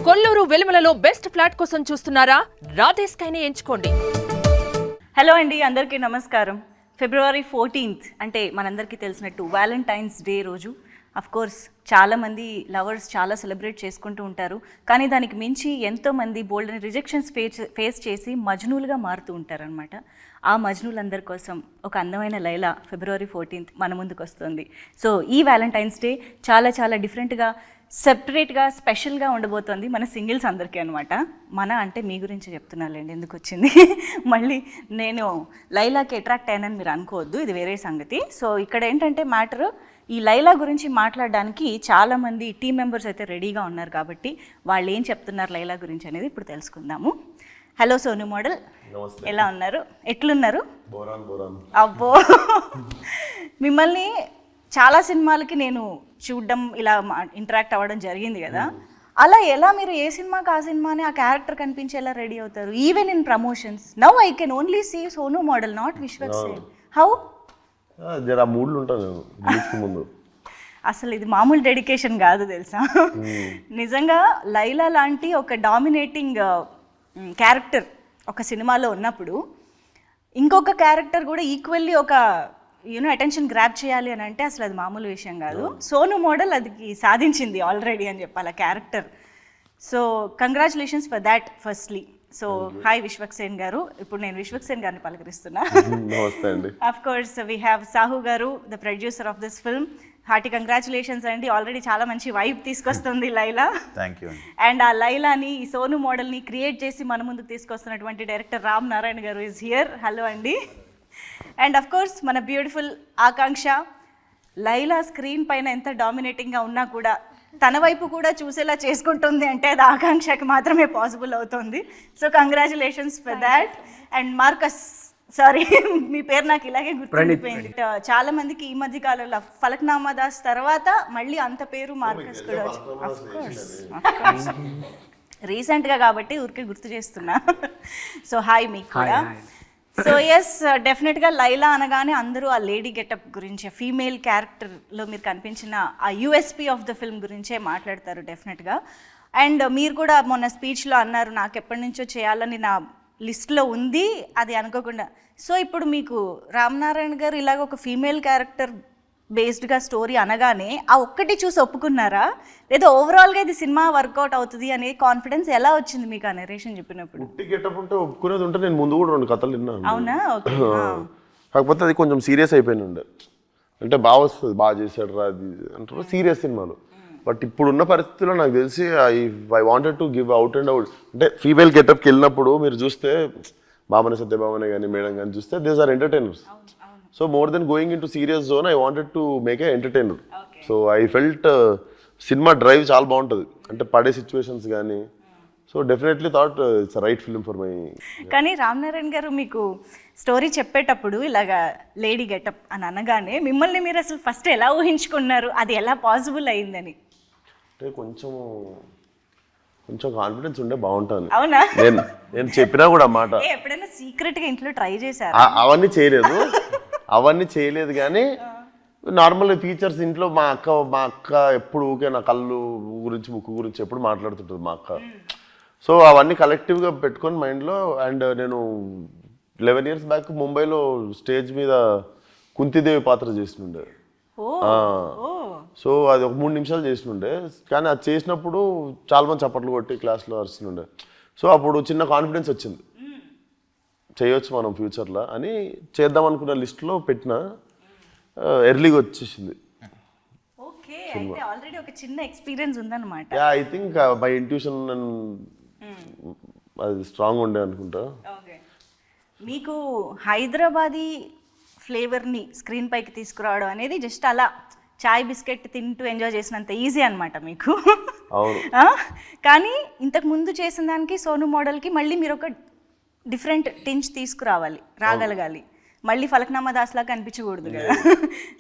Kolluru వెలుమలలో best flat కోసం చూస్తున్నారా? రాధేశ్ కైనే ఎంచుకోండి. హలో అండి, అందరికీ నమస్కారం. ఫిబ్రవరి 14th అంటే మనందరికీ తెలిసినట్టు వ్యాలంటైన్స్ డే రోజు. అఫ్ కోర్స్ చాలామంది లవర్స్ చాలా సెలబ్రేట్ చేసుకుంటూ ఉంటారు. కానీ దానికి మించి ఎంతోమంది బోల్డ్ అని రిజెక్షన్స్ ఫేస్ చేసి మజ్నూలుగా మారుతూ ఉంటారనమాట. ఆ మజ్నూలందరి కోసం ఒక అందమైన లైలా ఫిబ్రవరి 14th మన ముందుకు వస్తుంది. సో ఈ వ్యాలంటైన్స్ డే చాలా చాలా డిఫరెంట్గా, సెపరేట్గా, స్పెషల్గా ఉండబోతోంది మన సింగిల్స్ అందరికీ అనమాట. మన అంటే మీ గురించి చెప్తున్నాలేండి, ఎందుకు వచ్చింది మళ్ళీ నేను లైలాకి అట్రాక్ట్ అయ్యానని మీరు అనుకోవద్దు, ఇది వేరే సంగతి. సో ఇక్కడ ఏంటంటే మ్యాటరు, ఈ లైలా గురించి మాట్లాడడానికి చాలామంది టీం మెంబర్స్ అయితే రెడీగా ఉన్నారు. కాబట్టి వాళ్ళు ఏం చెప్తున్నారు లైలా గురించి అనేది ఇప్పుడు తెలుసుకుందాము. హలో సోను మోడల్, ఎలా ఉన్నారు? ఎట్లున్నారు? అబ్బో మిమ్మల్ని చాలా సినిమాలకి నేను చూడడం, ఇలా ఇంటరాక్ట్ అవ్వడం జరిగింది కదా. అలా ఎలా మీరు ఏ సినిమాకి ఆ సినిమాని ఆ క్యారెక్టర్ కనిపించేలా రెడీ అవుతారు? Even in promotions now I can only see Sonu model, not Vishwak Sen. How? జర మూడ్లు ఉంటాను ముందు. అసలు ఇది మామూలు డెడికేషన్ కాదు తెలుసా. నిజంగా లైలా లాంటి ఒక డామినేటింగ్ క్యారెక్టర్ ఒక సినిమాలో ఉన్నప్పుడు ఇంకొక క్యారెక్టర్ కూడా ఈక్వల్లీ ఒక అటెన్షన్ గ్రాప్ చేయాలి అని అంటే అసలు అది మామూలు విషయం కాదు. సోను మోడల్ అది సాధించింది ఆల్రెడీ అని చెప్పాలి character. So congratulations for that firstly. So hi Vishwak Sen గారు. ఇప్పుడు నేను విశ్వక్ సేన్ గారిని పలకరిస్తున్నా. Of course we have Sahu గారు, the producer of this film. Hearty congratulations అండి, ఆల్రెడీ చాలా మంచి వైబ్ తీసుకొస్తుంది లైలా. Thank you. అండ్ ఆ లైలాని, ఈ సోను మోడల్ని క్రియేట్ చేసి మన ముందుకు తీసుకొస్తున్నటువంటి డైరెక్టర్ రామ్ నారాయణ గారు ఈజ్ హియర్. హలో అండి. అండ్ అఫ్ కోర్స్ మన బ్యూటిఫుల్ ఆకాంక్ష. లైలా స్క్రీన్ పైన ఎంత డామినేటింగ్గా ఉన్నా కూడా తన వైపు కూడా చూసేలా చేసుకుంటుంది అంటే అది ఆకాంక్షకి మాత్రమే పాసిబుల్ అవుతుంది. So congratulations for that. And Marcus, sorry మీ పేరు నాకు ఇలాగే గుర్తుండిపోయింది. చాలా మందికి ఈ మధ్య కాలంలో ఫలక్నామా దాస్ తర్వాత మళ్ళీ అంత పేరు మార్కస్ కూడా వచ్చింది రీసెంట్గా, కాబట్టి ఊరికే గుర్తు చేస్తున్నా. సో హాయ్ మీకు కూడా. సో ఎస్, డెఫినెట్గా లైలా అనగానే అందరూ ఆ లేడీ గెటప్ గురించి, ఫీమేల్ క్యారెక్టర్లో మీరు కనిపించిన ఆ యూఎస్పీ ఆఫ్ ద ఫిల్మ్ గురించే మాట్లాడతారు డెఫినెట్గా. అండ్ మీరు కూడా మొన్న స్పీచ్లో అన్నారు, నాకు ఎప్పటి నుంచో చేయాలని నా లిస్ట్లో ఉంది, అది అనుకోకుండా. సో ఇప్పుడు మీకు రామ్ నారాయణ గారు ఇలాగ ఒక ఫీమేల్ క్యారెక్టర్ బేస్డ్గా స్టోరీ అనగానే ఆ ఒక్కటి చూసి ఒప్పుకున్నారా, లేదా ఓవరాల్గా ఇది సినిమా వర్కౌట్ అవుతుంది అనే కాన్ఫిడెన్స్ ఎలా వచ్చింది మీకు ఆ నరేషన్ చెప్పినప్పుడు? ఉంటే ఒప్పుకునేది ఉంటే నేను ముందు కూడా 2 కథలు విన్నాను. అవునా? కాకపోతే అది కొంచెం సీరియస్ అయిపోయింది ఉండే. అంటే బాగా వస్తుంది, బాగా చేశాడు రా అది అంటారు సీరియస్ సినిమాలు. బట్ ఇప్పుడున్న పరిస్థితుల్లో నాకు తెలిసి I wanted to give out and out. అంటే ఫీమేల్ గెటప్కి వెళ్ళినప్పుడు మీరు చూస్తే బామన సత్యభామనే కానీ మేడం కానీ చూస్తే these are entertainers. So more than going in to serious zone I wanted to make a entertainer. So I felt cinema drive చాలా బాగుంటుంది, అంటే పడే సిచ్యువేషన్స్ కానీ. So definitely thought it's right film for my. కానీ రామ్ నారాయణ గారు మీకు story చెప్పేటప్పుడు ఇలాగా లేడీ గెటప్ అని అనగానే మిమ్మల్ని మీరు అసలు ఫస్ట్ ఎలా ఊహించుకున్నారు, అది ఎలా పాసిబుల్ అయిందని? అంటే కొంచెం కాన్ఫిడెన్స్ ఉండే బాగుంటుంది. అవునా? నేను చెప్పినా కూడా మాట ఎప్పుడైనా సీక్రెట్గా ఇంట్లో ట్రై చేశారు? అవన్నీ చేయలేదు కానీ నార్మల్ ఫీచర్స్ ఇంట్లో మా అక్క ఎప్పుడు ఊకే నా కళ్ళు గురించి ముక్కు గురించి ఎప్పుడు మాట్లాడుతుంటుంది మా అక్క. సో అవన్నీ కలెక్టివ్గా పెట్టుకొని మైండ్లో. అండ్ నేను 11 years బ్యాక్ ముంబైలో స్టేజ్ మీద కుంతిదేవి పాత్ర చేస్తుండే. సో అది ఒక 3 నిమిషాలు చేస్తుండే, కానీ అది చేసినప్పుడు చాలా మంది చప్పట్లు కొట్టి క్లాస్లో అరుస్తుండే. సో అప్పుడు చిన్న కాన్ఫిడెన్స్ వచ్చింది, చేయొచ్చు మనం ఫ్యూచర్లో అని. చేద్దాం అనుకున్న లిస్ట్లో పెట్టిన, ఎర్లీగా వచ్చేసింది. ఐ థింక్ మై ఇంట్యూషన్ అది స్ట్రాంగ్ ఉండే అనుకుంటా. మీకు హైదరాబాదీ ఫ్లేవర్ని స్క్రీన్ పైకి తీసుకురావడం అనేది జస్ట్ అలా చాయ్ బిస్కెట్ తింటూ ఎంజాయ్ చేసినంత ఈజీ అనమాట మీకు. కానీ ఇంతకు ముందు చేసిన దానికి సోను మోడల్కి మళ్ళీ మీరు ఒక డిఫరెంట్ టించ్ తీసుకురావాలి, రాగలగాలి. మళ్ళీ ఫలక్నామా దాస్ లాగా కనిపించకూడదు కదా.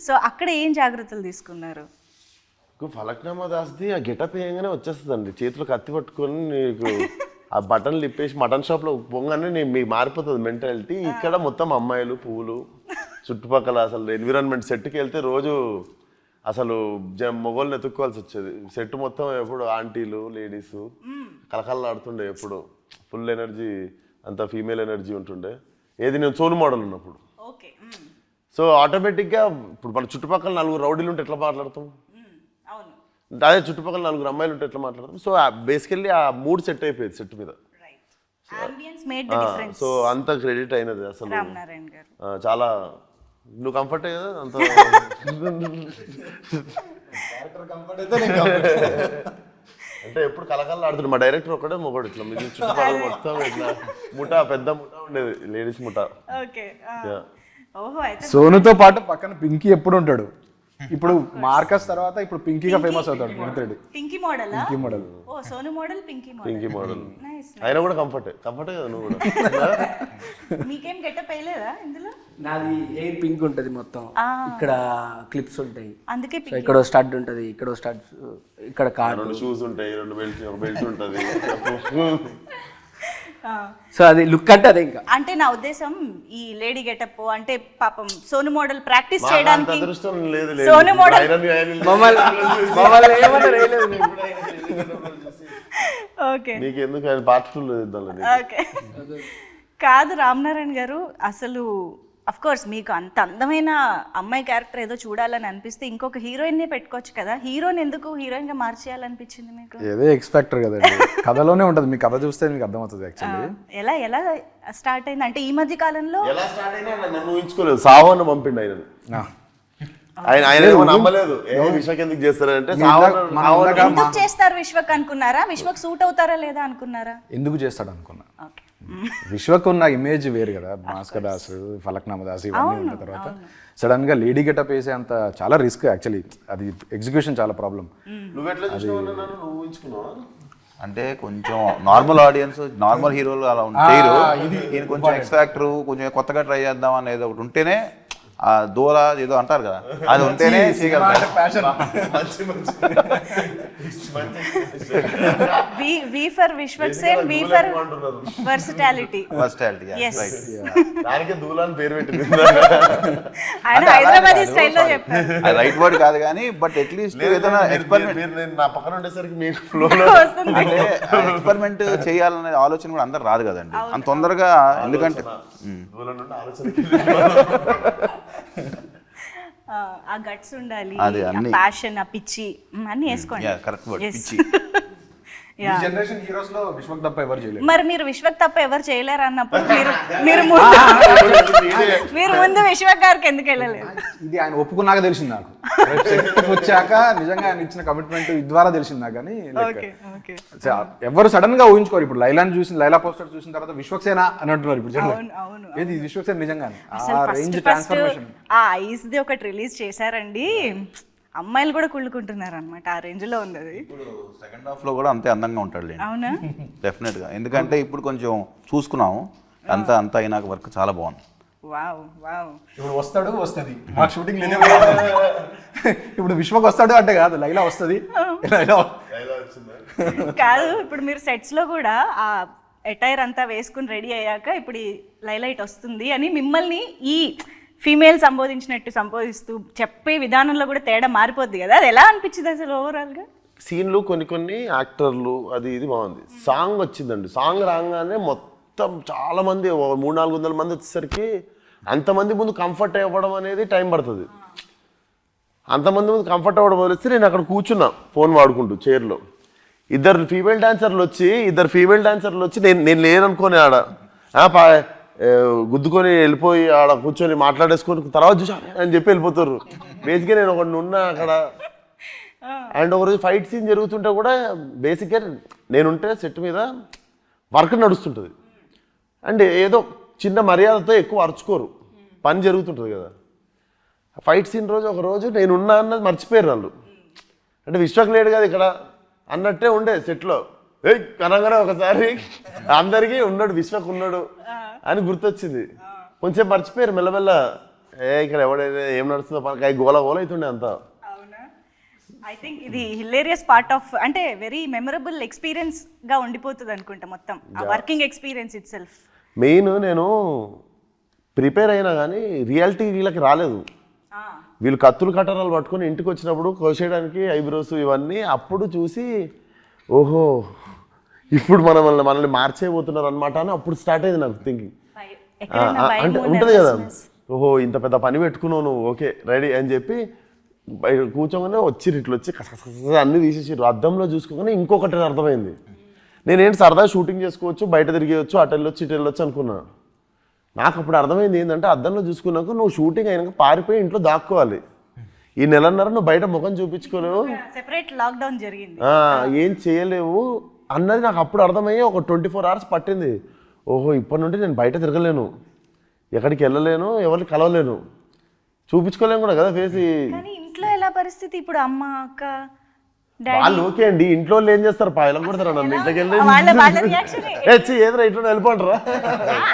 సో అక్కడ ఏం జాగ్రత్తలు తీసుకున్నారు? ఫలక్నామా దాస్ది ఆ గెటప్ వేయగానే వచ్చేస్తుందండి, చేతిలో కత్తి పట్టుకొని నీకు ఆ బటన్లు ఇప్పేసి మటన్ షాప్లో పొంగానే మీకు మారిపోతుంది మెంటాలిటీ. ఇక్కడ మొత్తం అమ్మాయిలు, పువ్వులు, చుట్టుపక్కల అసలు ఎన్విరాన్మెంట్ సెట్కి వెళ్తే రోజు అసలు మొగోళ్ళని ఎత్తుక్కోవాల్సి వచ్చేది. సెట్ మొత్తం ఎప్పుడు ఆంటీలు లేడీస్ కలకల్లాడుతుండే, ఎప్పుడు ఫుల్ ఎనర్జీ, అంత ఫీమేల్ ఎనర్జీ ఉంటుండే. ఏది నేను సోను మోడల్ ఉన్నప్పుడు. సో ఆటోమేటిక్గా ఇప్పుడు మన చుట్టుపక్కల 4 రౌడీలు ఉంటే ఎట్లా మాట్లాడతాం, అదే చుట్టుపక్కల 4 అమ్మాయిలు ఉంటే ఎట్లా మాట్లాడతాం. సో బేసికల్లీ ఆ మూడ్ సెట్ అయిపోయేది సెట్ మీద. సో అంత క్రెడిట్ అయినది అసలు. చాలా నువ్వు కంఫర్ట్ కదా అంత. అంటే ఎప్పుడు కలకల్లా ఆడుతుంది. మా డైరెక్టర్ ఒకటే మొగడు, ఇట్లా మీ చుట్టుపక్కల మొత్తం ఇట్లా పెద్ద ముఠా ఉండేది, లేడీస్ ముఠా. సోనుతో పాటు పక్కన పింకీ ఎప్పుడు ఉంటాడు. ఇప్పుడు మార్కస్ తర్వాత ఇప్పుడు పింకీగా ఫేమస్ అవుతాడు. పింకీ మోడల్, పింకీ మోడల్, ఓ సోను మోడల్, పింకీ మోడల్. ఆయన కూడా కంఫర్టే కదా నువ్వు కూడా. మీకేం గెటప్ వేయలేదా ఇందులో? నాది ఎయిర్ పింక్ ఉంటది మొత్తం, ఇక్కడ క్లిప్స్ ఉంటాయి, అందుకే ఇక్కడ స్టడ్ ఉంటది, ఇక్కడ స్టడ్, ఇక్కడ కార్డ్, 2 షూస్ ఉంటాయి, 2 బెల్ట్స్ ఉంటది. సో అది లుక్ అంటే అదే. ఇంకా అంటే నా ఉద్దేశం ఈ లేడీ గెటప్ అంటే పాపం సోను మోడల్ ప్రాక్టీస్ చేయడానికి సోను మోడల్ ఓకే ఓకే కాదు రామనారాయణ గారు, అసలు అఫ్ కోర్స్ మీకు అంత అందమైన అమ్మాయి క్యారెక్టర్ ఏదో చూడాలని అనిపిస్తే ఇంకొక హీరోయిన్ నే పెట్టుకోవచ్చు కదా, హీరోని ఎందుకు హీరోయిన్ గా మార్చేయాలనిపించింది మీకు? ఏదో ఎక్స్పెక్టర్ కదండి, కథలోనే ఉంటది, మీ కథ చూస్తే మీకు అర్థమవుతుంది. యాక్చువల్లీ ఎలా స్టార్ట్ అయింది అంటే ఈ మధ్య కాలంలో ఎలా స్టార్ట్ అయినా నన్ను ఊహించుకోలేదు. సావన్న పంపిండు ఆయన నమ్మలేదు. విశ్వక్ ఎందుకు చేస్తారంటే ఎందుకు చేస్తారు విశ్వక్ అనుకున్నారా? విశ్వక్ సూట్ అవుతారా లేదా అనుకున్నారా? ఎందుకు చేస్తాడు అనుకున్నా. విశ్వక్ ఉన్న ఇమేజ్ వేరు కదా, భాస్కర్ దాస్, ఫలక్నామా దాస్ ఇవన్నీ ఉన్న తర్వాత సడన్ గా లేడీ గెటప్ వేసే అంత చాలా రిస్క్. యాక్చువల్లీ అది ఎగ్జిక్యూషన్ చాలా ప్రాబ్లం. అంటే కొంచెం నార్మల్ ఆడియన్స్, నార్మల్ హీరోలు అలా చేయరు. ఈయన కొంచెం ఎక్స్ ఫ్యాక్టర్, కొంచెం కొత్తగా ట్రై చేద్దాం అనేది ఒకటి ఉంటేనే, ఆ దూల ఏదో అంటారు కదా, అది ఉంటేనే చేయగలుగుతారు. V for Vishwak Sen, V for versatility. Yes. దానికి దూలాన్ పేరు పెట్టింది. ఆయన హైదరాబాదీ స్టైల్లో చెప్పారు. అది రైట్ వర్డ్ కాదు కానీ, బట్ అట్లీస్ట్ ఏదైనా ఎక్స్పెరిమెంట్ నా పక్కన ఉండేసరికి మీకు ఫ్లోలో అంటే ఎక్స్పెరిమెంట్ చేయాలనే ఆలోచన కూడా అందరు రాదు కదండి అంత తొందరగా. ఎందుకంటే ఆ గట్స్ ఉండాలి, ప్యాషన్, ఆ పిచ్చి అన్ని వేసుకోండి. కరెక్ట్ వర్డ్, పిచ్చి. జనరేషన్ హీరోస్ లో విశ్వక్ తప్ప ఎవరు చేయలేరు. మరి మీరు విశ్వక్ తప్ప ఎవరు చేయలేరు అన్నప్పుడు మీరు ముందు విశ్వక్ గారికి ఎందుకు వెళ్ళలేదు? ఇది ఆయన ఒప్పుకున్నాక తెలిసింది నాకు. వచ్చాక నిజంగా ఆయన ఇచ్చిన కమిట్మెంట్ ద్వారా తెలిసింది నాకు. కానీ ఎవరు సడన్ గా ఊహించుకోరు. ఇప్పుడు లైలాని చూసిన, లైలా పోస్టర్ చూసిన తర్వాత విశ్వక్సేన అని అంటున్నారు. ఇప్పుడు ఏది విశ్వక్సేన నిజంగానే ఆ రేంజ్ ట్రాన్స్ఫర్మేషన్. ఆ ఐస్ ది ఒకటి రిలీజ్ చేశారండి, అమ్మాయిలు కూడా కుళ్ళుకుంటున్నారు అనమాట. ఆ రేంజ్ లో ఉంది అది. ఇప్పుడు సెకండ్ హాఫ్ లో కూడా అంతే అందంగా ఉంటాడు. అవునా? డెఫినెట్ గా. ఎందుకంటే ఇప్పుడు కొంచెం చూసుకున్నాము, అంత అయినాక వర్క్ చాలా బాగుంది. Wow wow. ఇప్పుడు వస్తుంది మాకు షూటింగ్ లేదు. ఇప్పుడు విశ్వక్ వస్తాడు అంటే కాదు, లైలా వస్తుంది. కాదు, ఇప్పుడు మీరు సెట్స్ లో కూడా ఆ అటైర్ అంతా వేసుకుని రెడీ అయ్యాక ఇప్పుడు లైలైట్ వస్తుంది అని మిమ్మల్ని ఈ ఫీమేల్ సంబోధిస్తూ చెప్పే విధానంలో కూడా తేడా మారిపోద్ది కదా, అది ఎలా అనిపించింది అసలు ఓవరాల్ గా? సీన్లు కొన్ని యాక్టర్లు అది ఇది బాగుంది. సాంగ్ వచ్చిందండి, సాంగ్ రాగానే మొత్తం చాలా మంది 300-400 మంది వచ్చేసరికి అంతమంది ముందు కంఫర్ట్ అవ్వడం అనేది టైం పడుతుంది. అంతమంది ముందు కంఫర్ట్ అవ్వడం వదిలేస్తే నేను అక్కడ కూర్చున్నా ఫోన్ వాడుకుంటూ చైర్లో. ఇద్దరు ఫీమేల్ డాన్సర్లు వచ్చి నేను లేననుకోని ఆడ గుద్దుకొని వెళ్ళిపోయి ఆడ కూర్చొని మాట్లాడేసుకొని తర్వాత చూసా అని చెప్పి వెళ్ళిపోతారు. బేసిక్గా నేను ఒకటి ఉన్నా అక్కడ. అండ్ ఒకరోజు ఫైట్ సీన్ జరుగుతుంటే కూడా బేసిక్గా నేనుంటే సెట్ మీద వర్క్ నడుస్తుంటుంది. అండ్ ఏదో చిన్న మర్యాదతో ఎక్కువ అరుచుకోరు, పని జరుగుతుంటుంది కదా. ఫైట్ సీన్ రోజు ఒకరోజు నేనున్నా అన్నది మర్చిపోయారు వాళ్ళు. అంటే విశ్వక్ లేడు కదా ఇక్కడ అన్నట్టే ఉండే సెట్లో. కనగానే ఒకసారి అందరికీ ఉన్నాడు, విశ్వక్ ఉన్నాడు అని గుర్తొచ్చింది. కొంచెం మర్చిపోయారు మెల్లమెల్ల. ఇక్కడ ఎవడైతే ఏం నడుస్తుందో పని గోల అవుతుండే అంతా. ఐ థింక్ ఇది హిలేరియస్ పార్ట్ ఆఫ్, అంటే వెరీ మెమరబుల్ ఎక్స్పీరియన్స్ గా ఉండిపోతుంది అనుకుంటా మొత్తం ఆ working experience it self. Main నేను ప్రిపేర్ అయినా కానీ రియాలిటీ వీళ్ళకి రాలేదు. వీళ్ళు కత్తులు కట్టరాలు పట్టుకొని ఇంటికి వచ్చినప్పుడు కోసేయడానికి ఐబ్రోస్ ఇవన్నీ అప్పుడు చూసి ఓహో ఇప్పుడు మనల్ని మార్చేయబోతున్నారు అనమాట అని అప్పుడు స్టార్ట్ అయింది నాకు థింకింగ్. అంటే ఉంటుంది కదా, ఓహో ఇంత పెద్ద పని పెట్టుకున్నావు నువ్వు, ఓకే రెడీ అని చెప్పి బయట కూర్చోగానే వచ్చిర్రు, ఇట్లా వచ్చి కస అన్నీ తీసేసిర్రు. అద్దంలో చూసుకోగానే ఇంకొకటి అర్థమైంది, నేనేంటి సరదాగా షూటింగ్ చేసుకోవచ్చు, బయట తిరిగేయచ్చు, అటు వెళ్ళొచ్చు ఇటు వెళ్ళొచ్చు అనుకున్నా. నాకు అప్పుడు అర్థమైంది ఏంటంటే అద్దంలో చూసుకున్నాక నువ్వు షూటింగ్ అయినాక పారిపోయి ఇంట్లో దాక్కోవాలి. ఈ నెలన్నర నువ్వు బయట ముఖం చూపించుకోలేవు, సెపరేట్ లాక్డౌన్ జరిగింది, ఏం చేయలేవు అన్నది నాకు అప్పుడు అర్థమయ్యి ఒక 24 hours పట్టింది. ఓహో ఇప్పటి నుండి నేను బయట తిరగలేను, ఎక్కడికి వెళ్ళలేను, ఎవరిని కలవలేను, చూపించుకోలేను కూడా కదా ఫేస్. కానీ ఇంట్లో ఎలా పరిస్థితి ఇప్పుడు, అమ్మ అక్క వాళ్ళు ఓకే అండి, ఇంట్లో వాళ్ళు ఏం చేస్తారు, పాయలం కొడతారా నన్ను, ఇంట్లోకి వెళ్ళి ఏదో ఇంట్లో వెళ్ళిపోంటారా.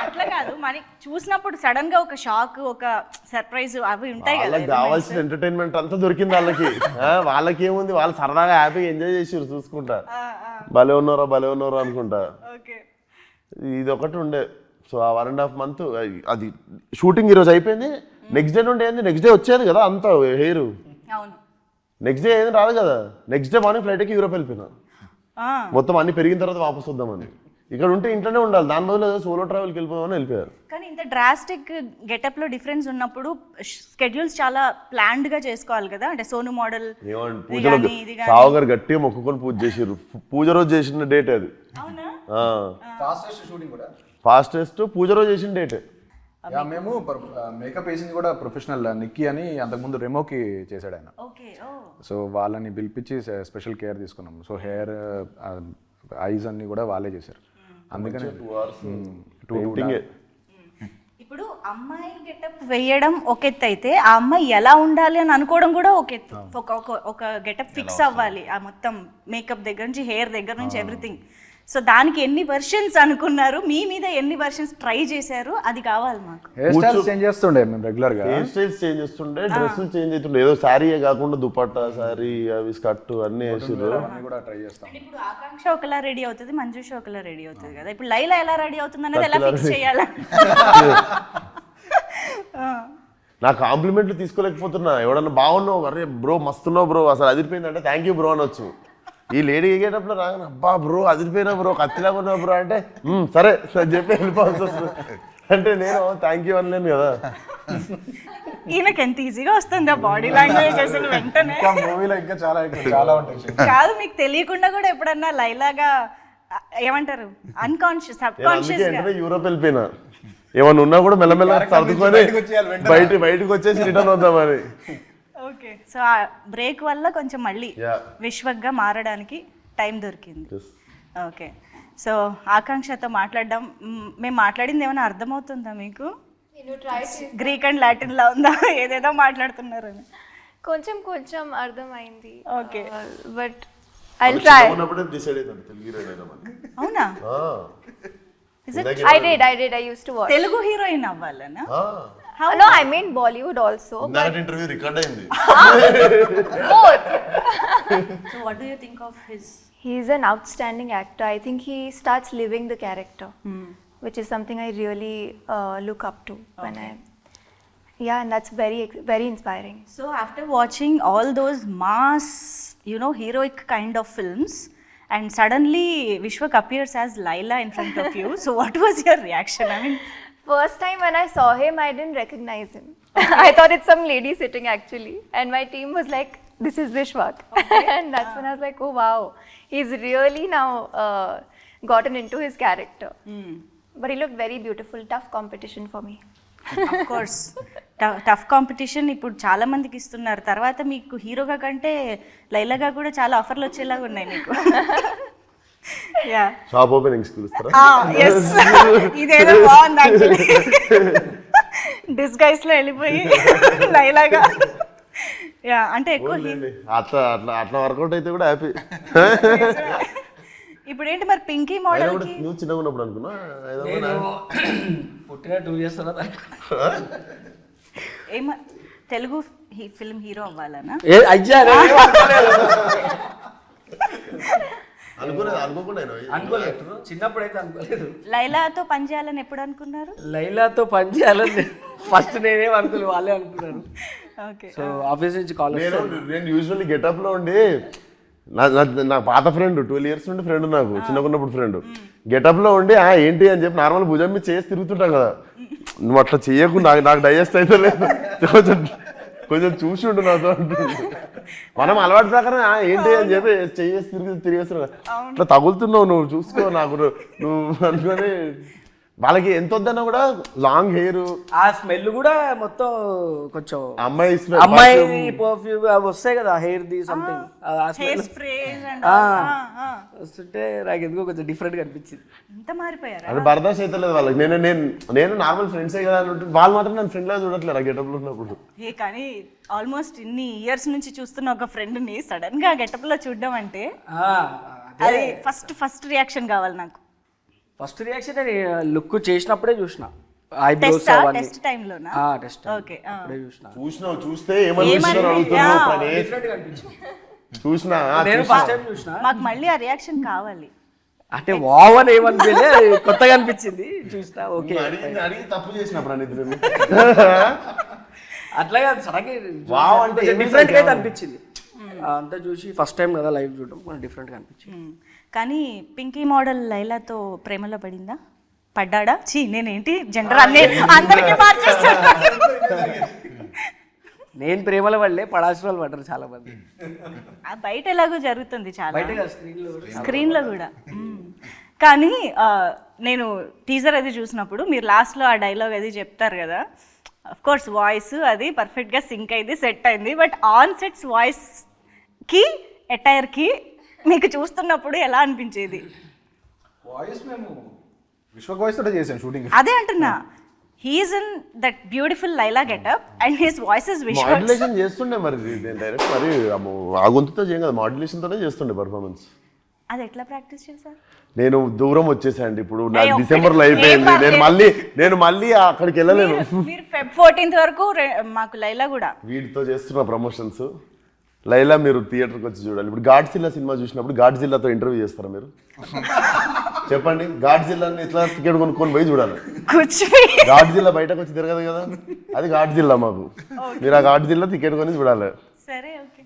అట్లా కాదు, మనకి చూసినప్పుడు సడన్ గా ఒక షాక్, ఒక సర్ప్రైజ్ అవి ఉంటాయి కదా. వాళ్ళకి కావాల్సిన ఎంటర్టైన్మెంట్ అంతా దొరికింది వాళ్ళకి. వాళ్ళకి ఏముంది, వాళ్ళు సరదాగా హ్యాపీగా ఎంజాయ్ చేసారు చూసుకుంటా, భలే ఉన్నారా అనుకుంటా. ఇది ఒకటి ఉండే. సో ఆ 1.5 months అది షూటింగ్ ఈరోజు అయిపోయింది, నెక్స్ట్ డే నుండి ఏంది, నెక్స్ట్ డే వచ్చేది కదా అంత హెయిర్, నెక్స్ట్ డే ఏది రాదు కదా. నెక్స్ట్ డే మార్నింగ్ ఫ్లైట్కి యూరోప్ వెళ్ళిపోయినా, మొత్తం అన్ని పెరిగిన తర్వాత వాపస్ వద్దామని. ఇక్కడ ఉంటే ఇంట్లోనే ఉండాలి, దాని బదులు సోలో ట్రావెల్కి వెళ్ళిపోదామని వెళ్ళిపోయారు. కానీ ఇంత డ్రాస్టిక్ గెటప్ లో డిఫరెన్స్ ఉన్నప్పుడు స్కెడ్యూల్స్ చాలా ప్లాన్డ్ గా చేసుకోవాలి కదా. అంటే సోను మోడల్ పూజలో సావుగారు గట్టిగా మొక్కుకొని పూజ చేసారు. పూజ రోజు చేసిన డేట్ అది, ఫాస్టెస్ట్ పూజ రోజు చేసిన డేట్. మేము మేకప్ వేసింది కూడా ప్రొఫెషనల్ నిక్కీ అని, అంతకుముందు రెమోకి చేశాడు ఆయన. సో వాళ్ళని పిలిపించి స్పెషల్ కేర్ తీసుకున్నాం. సో హెయిర్ ఐస్ అన్ని కూడా వాళ్ళే చేశారు. అందుకని 2 hours. ఇప్పుడు అమ్మాయి గెటప్ వేయడం ఒక ఎత్తు అయితే, ఆ అమ్మాయి ఎలా ఉండాలి అని అనుకోవడం కూడా ఒక ఎత్తు. ఒక గెటప్ ఫిక్స్ అవ్వాలి, ఆ మొత్తం మేకప్ దగ్గర నుంచి హెయిర్ దగ్గర నుంచి ఎవ్రీథింగ్. సో దానికి ఎన్ని వర్షన్స్ అనుకున్నారు, మీ మీద ఎన్ని వర్షన్స్ ట్రై చేశారు, అది కావాలి మాకు. హెయిర్ స్టైల్స్ చేంజ్ చేస్తుండే మేము రెగ్యులర్ గా, హెయిర్ స్టైల్స్ చేంజ్ చేస్తుండే, డ్రెస్సులు చేంజ్ అవుతుండే. ఏదో శారీయే కాకుండా దుపట్టా, శారీ, అవి స్కర్ట్ అన్ని వేసారు. కూడా ట్రై చేస్తాం. ఇప్పుడు ఆకాంక్ష ఒకలా రెడీ అవుతుంది, మంజుష ఒకలా రెడీ అవుతుంది కదా. ఇప్పుడు లైలా ఎలా రెడీ అవుతుంది అనేది ఎలా ఫిక్స్ చేయాలి. నా కాంప్లిమెంట్లు తీసుకోలేకపోతున్నా. ఎవడన్నా బాగున్నావు, అరే బ్రో మస్తున్నావు బ్రో, అసలు అదిరిపోయిందంటే థ్యాంక్ యూ బ్రో అనొచ్చు. ఈ లేడీ ఎగేటప్పుడు రాగానే అబ్బా బ్రో అదిరిపోయినా బ్రో, కత్తిలాగా ఉన్నావు బ్రో అంటే సరే అని చెప్పి వెళ్ళిపోవాల్సి వస్తుంది. అంటే నేను థ్యాంక్ యూ అనలేను కదా. ఈయనకి ఎంత ఈజీగా వస్తుంది ఆ బాడీ లాంగ్వేజ్ అసలు వెంటనే. మూవీలో ఇంకా చాలా ఉంటాయి. కాదు, మీకు తెలియకుండా కూడా ఎప్పుడన్నా లైలాగా ఏమంటారు అన్కాన్షియస్ సబ్ కాన్షియస్ గా యూరోప్ వెళ్ళిపోయినా, ఏమన్నా ఉన్నా కూడా మెల్లమెల్ల సర్దుకొని బయటకు వచ్చేసి రిటర్న్ వద్దామని. ఓకే, సో ఆ బ్రేక్ వల్ల కొంచెం మళ్ళీ విశ్వక్గా మారడానికి టైం దొరికింది. ఓకే, సో ఆకాంక్షతో మాట్లాడడం, మేము మాట్లాడింది ఏమైనా అర్థమవుతుందా మీకు? గ్రీక్ అండ్ లాటిన్ లా ఉందా, ఏదేదో మాట్లాడుతున్నారు అని? కొంచెం కొంచెం అర్థమైంది. Okay, but I will try. అవునా? I did. I used to watch. తెలుగు హీరోయిన్ అవ్వాలనా? No, I mean Bollywood also. That interview record అయింది. Both. So what do you think of his? He's an outstanding actor. I think he starts living the character, which is something I really look up to when yeah, and that's very inspiring. So after watching all those mass, heroic kind of films, and suddenly Vishwak appears as Laila in front of you. So what was your reaction? I mean, first time when I saw him, I didn't recognize him. I thought it's some lady sitting actually, and my team was like, "This is Vishwak," and that's when I was like, "Oh wow, he's really now gotten into his character." But he looked very beautiful. Tough competition for me. of course, tough competition ఇప్పుడు చాలా మందికి ఇస్తున్నారు. తర్వాత మీకు హీరోగా కంటే లైలాగా కూడా చాలా ఆఫర్లు వచ్చేలాగా ఉన్నాయి మీకు. షాప్ ఓపెనింగ్స్ పిలుస్తారా? ఇదేదో బాగుంది యాక్చువల్లీ, డిస్గైస్ లో వెళ్ళిపోయి లైలాగా. యా, అంటే ఎక్కువ అట్లా వర్కౌట్ అయితే కూడా హ్యాపీ. ఇప్పుడు ఏంటి మరి పింకీ మోడల్ కి నువ్వు చిన్నగా ఉన్నప్పుడు అనుకున్నా పుట్టిన 2 years తర్వాత తెలుగు ఫిల్మ్ హీరో అవ్వాలనా? అనుకోలేదు, చిన్నప్పుడు అయితే అనుకోలేదు. లైలాతో పని చేయాలని ఎప్పుడు అనుకున్నారు? లైలాతో పని చేయాలని ఫస్ట్ నేనేం అనుకోలేదు, వాళ్ళే అనుకున్నాను. ఓకే సో ఆఫీస్ నుంచి కాల్ నేను యూజువల్లీ గెటప్ లో ఉండి నా పాత ఫ్రెండ్ 12 years నుండి ఫ్రెండ్ నాకు చిన్నకున్నప్పుడు ఫ్రెండ్ గెటప్ లో ఉండి ఏంటి అని చెప్పి నార్మల్ భుజం మీద చేసి తిరుగుతుంటాం కదా, నువ్వు అట్లా చెయ్యకు, నాకు డైజెస్ట్ అయితే లేదు, కొంచెం చూసి ఉండు నాతో అంటుంది. మనం అలవాటు ప్రకారం ఏంటి అని చెప్పి చేసి తిరిగేస్తున్నావు, అట్లా తగులుతున్నావు, నువ్వు చూసుకో నాకు నువ్వు అనుకొని. వాళ్ళకి ఎంత వద్దన్నా కూడా లాంగ్ హెయిర్, ఆ స్మెల్ కూడా మొత్తం కొంచెం అమ్మాయి అమ్మాయి పర్ఫ్యూమ్ అవి వస్తాయి కదా, hair the something hair sprays వస్తుంటే నాకు ఎందుకో కొంచెం డిఫరెంట్ గా అనిపించింది. ఎంత మారిపోయారా? అది బర్దాష్ అయితే లేదు వాళ్ళకి. నేను నార్మల్ ఫ్రెండ్సే కదా అని ఉంటుంది, వాళ్ళు మాత్రం నన్ను ఫ్రెండ్ లా చూడట్లేదు ఆ గెటప్ లో ఉన్నప్పుడు. కానీ ఆల్మోస్ట్ ఇన్ని ఇయర్స్ నుంచి చూస్తున్న ఒక ఫ్రెండ్ ని సడన్ గా గెటప్ లో చూడడం అంటే అది ఫస్ట్ రియాక్షన్ కావాలి నాకు. ఫస్ట్ రియాక్షన్ లుక్ చేసినప్పుడే చూసిన, ఐబ్రోస్ అవన్నీ టెస్ట్ టైం లోనా? టెస్ట్ ఓకే అప్పుడే చూసిన. చూస్తే ఏమనిపిస్తున్నారు అడుగుతున్నావు, డిఫరెంట్ గా అనిపించింది. చూసినా నేను ఫస్ట్ టైం చూసిన, మాకు మళ్ళీ ఆ రియాక్షన్ కావాలి. అంటే వావ్ అని ఏమనిపించలే, కొత్తగా అనిపించింది చూసిన. ఓకే అడిగి తప్పు చేసిన ప్రణీత్ అట్లా కాదు, సడన్గా వావ్ అంటే డిఫరెంట్ గా అయితే అనిపించింది. అంతా చూసి ఫస్ట్ టైం కదా లైవ్ చూడడం, డిఫరెంట్ గా అనిపించింది. కానీ పింకీ మోడల్ లైలాతో ప్రేమలో పడిందా? పడ్డాడా? నేనేంటి జెండర్ అందరికీ మార్చేస్తాను. నేను ప్రేమల వల్లే పడాల్సిన వాళ్ళు పడ్డారు చాలా మంది. బయట ఎలాగో జరుగుతుంది చాలా, బయట స్క్రీన్ లో కూడా. కానీ నేను టీజర్ అది చూసినప్పుడు మీరు లాస్ట్ లో ఆ డైలాగ్ అది చెప్తారు కదా, అఫ్ కోర్స్ వాయిస్ అది పర్ఫెక్ట్ గా సింక్ అయింది, సెట్ అయింది. బట్ ఆన్ సెట్స్ వాయిస్ కి అటైర్ కి మీకు చూస్తున్నప్పుడు ఎలా అనిపించేది? వాయిస్ మేము విశ్వక్ వాయిస్ తోటే చేసాం షూటింగ్. అదే అంటున్నా, he's in that beautiful Laila getup and his voice is Vishwak. Modulation చేస్తుండే మరి డైరెక్ట్, మరి ఆ గొంతుతో చేయం కదా, మాడ్యులేషన్ తోనే చేస్తుండే పర్ఫార్మెన్స్. అది ఎట్లా ప్రాక్టీస్ చేశారు? నేను దూరం వచ్చేసాండి, ఇప్పుడు నాకు డిసెంబర్లో అయిపోయింది, నేను మళ్ళీ అక్కడికి వెళ్ళలేను. మీరు Feb 14th వరకు మాకు లైలా కూడా వీటితో చేస్తున్న ప్రమోషన్స్. లైలా మీరు థియేటర్కి వచ్చి చూడాలి. ఇప్పుడు గాడ్జిల్లా సినిమా చూసినప్పుడు గాడ్జిల్లాతో ఇంటర్వ్యూ చేస్తారా మీరు? చెప్పండి, గాడ్జిల్లాని ఇట్లా టికెట్ కొనుక్కొని పోయి చూడాలి. గాడ్జిల్లా బయటకు వచ్చి తిరగదు కదా, అది గాడ్జిల్లా మాకు. మీరు ఆ గాడ్జిల్లా టికెట్ కొని చూడాలి. సరే ఓకే.